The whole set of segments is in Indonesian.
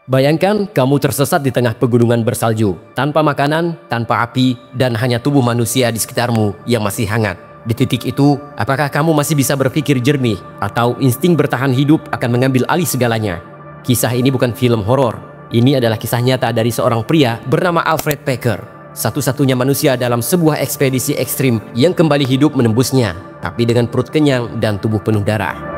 Bayangkan kamu tersesat di tengah pegunungan bersalju, tanpa makanan, tanpa api, dan hanya tubuh manusia di sekitarmu yang masih hangat. Di titik itu, apakah kamu masih bisa berpikir jernih, atau insting bertahan hidup akan mengambil alih segalanya? Kisah ini bukan film horor. Ini adalah kisah nyata dari seorang pria bernama Alfred Packer, satu-satunya manusia dalam sebuah ekspedisi ekstrim yang kembali hidup menembusnya, tapi dengan perut kenyang dan tubuh penuh darah.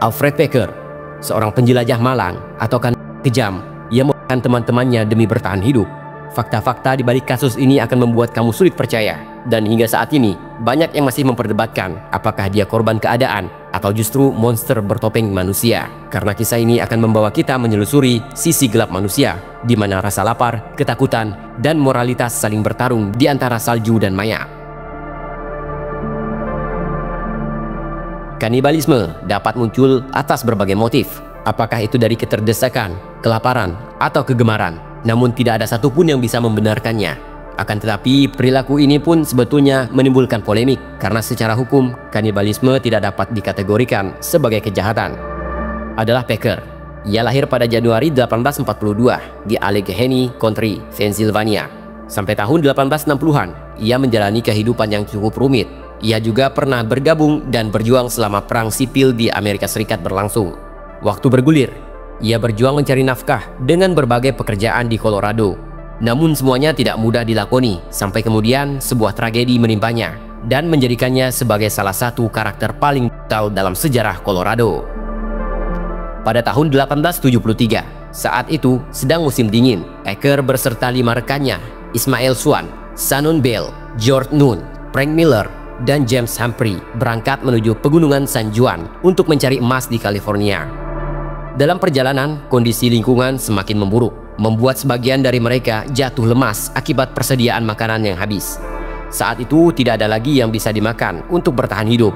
Alfred Packer, seorang penjelajah malang atau kejam yang membuat teman-temannya demi bertahan hidup. Fakta-fakta di balik kasus ini akan membuat kamu sulit percaya, dan hingga saat ini banyak yang masih memperdebatkan apakah dia korban keadaan atau justru monster bertopeng manusia. Karena kisah ini akan membawa kita menyelusuri sisi gelap manusia, di mana rasa lapar, ketakutan, dan moralitas saling bertarung di antara salju dan mayat. Kanibalisme dapat muncul atas berbagai motif, apakah itu dari keterdesakan, kelaparan, atau kegemaran. Namun tidak ada satupun yang bisa membenarkannya. Akan tetapi perilaku ini pun sebetulnya menimbulkan polemik, karena secara hukum kanibalisme tidak dapat dikategorikan sebagai kejahatan. Adalah Packer. Ia lahir pada Januari 1842 di Allegheny County, Pennsylvania. Sampai tahun 1860-an, ia menjalani kehidupan yang cukup rumit. Ia juga pernah bergabung dan berjuang selama Perang Sipil di Amerika Serikat berlangsung. Waktu bergulir, ia berjuang mencari nafkah dengan berbagai pekerjaan di Colorado. Namun semuanya tidak mudah dilakoni, sampai kemudian sebuah tragedi menimpanya dan menjadikannya sebagai salah satu karakter paling brutal dalam sejarah Colorado. Pada tahun 1873, saat itu sedang musim dingin, Packer beserta 5 rekannya, Ismael Swan, Shannon Bell, George Nunn, Frank Miller, dan James Humphrey berangkat menuju pegunungan San Juan untuk mencari emas di California. Dalam perjalanan, kondisi lingkungan semakin memburuk, membuat sebagian dari mereka jatuh lemas akibat persediaan makanan yang habis. Saat itu tidak ada lagi yang bisa dimakan untuk bertahan hidup.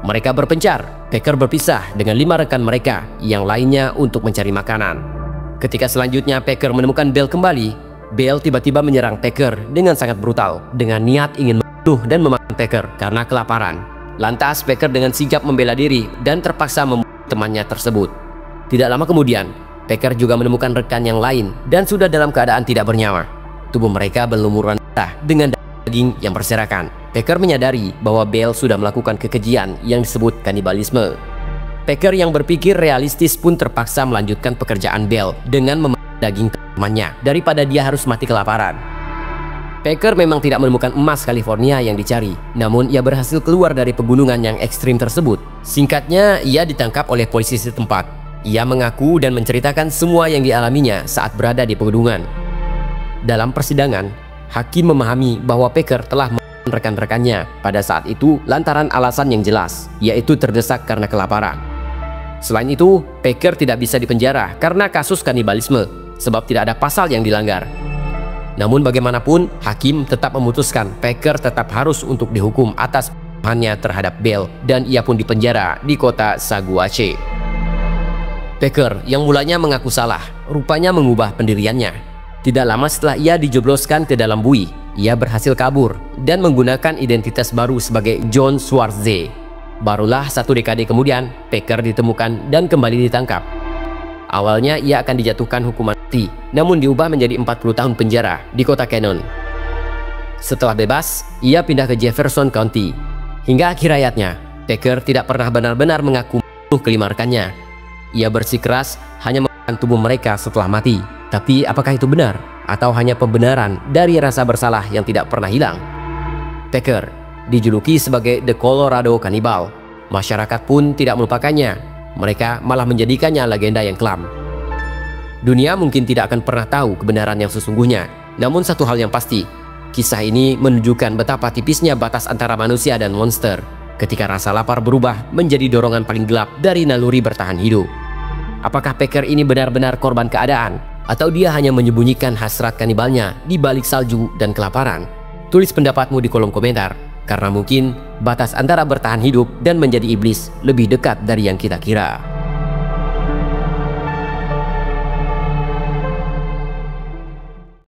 Mereka berpencar. Packer berpisah dengan 5 rekan mereka yang lainnya untuk mencari makanan. Ketika selanjutnya Packer menemukan Bell kembali, Bell tiba-tiba menyerang Packer dengan sangat brutal dengan niat ingin dan memakan Packer karena kelaparan. Lantas Packer dengan sigap membela diri dan terpaksa membunuh temannya tersebut. Tidak lama kemudian, Packer juga menemukan rekan yang lain dan sudah dalam keadaan tidak bernyawa. Tubuh mereka berlumuran darah dengan daging yang berserakan. Packer menyadari bahwa Bell sudah melakukan kekejian yang disebut kanibalisme. Packer yang berpikir realistis pun terpaksa melanjutkan pekerjaan Bell dengan memakan daging temannya daripada dia harus mati kelaparan. Packer memang tidak menemukan emas California yang dicari, namun ia berhasil keluar dari pegunungan yang ekstrim tersebut. Singkatnya, ia ditangkap oleh polisi setempat. Ia mengaku dan menceritakan semua yang dialaminya saat berada di pegunungan. Dalam persidangan, hakim memahami bahwa Packer telah membunuh rekan-rekannya pada saat itu lantaran alasan yang jelas, yaitu terdesak karena kelaparan. Selain itu, Packer tidak bisa dipenjara karena kasus kanibalisme, sebab tidak ada pasal yang dilanggar. Namun bagaimanapun, hakim tetap memutuskan Packer tetap harus untuk dihukum atas pembunuhannya terhadap Bell, dan ia pun dipenjara di kota Saguache. Packer yang mulanya mengaku salah, rupanya mengubah pendiriannya. Tidak lama setelah ia dijebloskan ke dalam bui, ia berhasil kabur dan menggunakan identitas baru sebagai John Schwartze. Barulah 1 dekade kemudian, Packer ditemukan dan kembali ditangkap. Awalnya ia akan dijatuhkan hukuman mati, namun diubah menjadi 40 tahun penjara di kota Cannon. Setelah bebas, ia pindah ke Jefferson County. Hingga akhir hayatnya, Packer tidak pernah benar-benar mengaku membunuh kelima rekannya. Ia bersikeras hanya memakan tubuh mereka setelah mati. Tapi apakah itu benar? Atau hanya pembenaran dari rasa bersalah yang tidak pernah hilang? Packer dijuluki sebagai The Colorado Cannibal. Masyarakat pun tidak melupakannya. Mereka malah menjadikannya legenda yang kelam. Dunia mungkin tidak akan pernah tahu kebenaran yang sesungguhnya. Namun satu hal yang pasti, kisah ini menunjukkan betapa tipisnya batas antara manusia dan monster ketika rasa lapar berubah menjadi dorongan paling gelap dari naluri bertahan hidup. Apakah Packer ini benar-benar korban keadaan, atau dia hanya menyembunyikan hasrat kanibalnya di balik salju dan kelaparan? Tulis pendapatmu di kolom komentar, karena mungkin batas antara bertahan hidup dan menjadi iblis lebih dekat dari yang kita kira.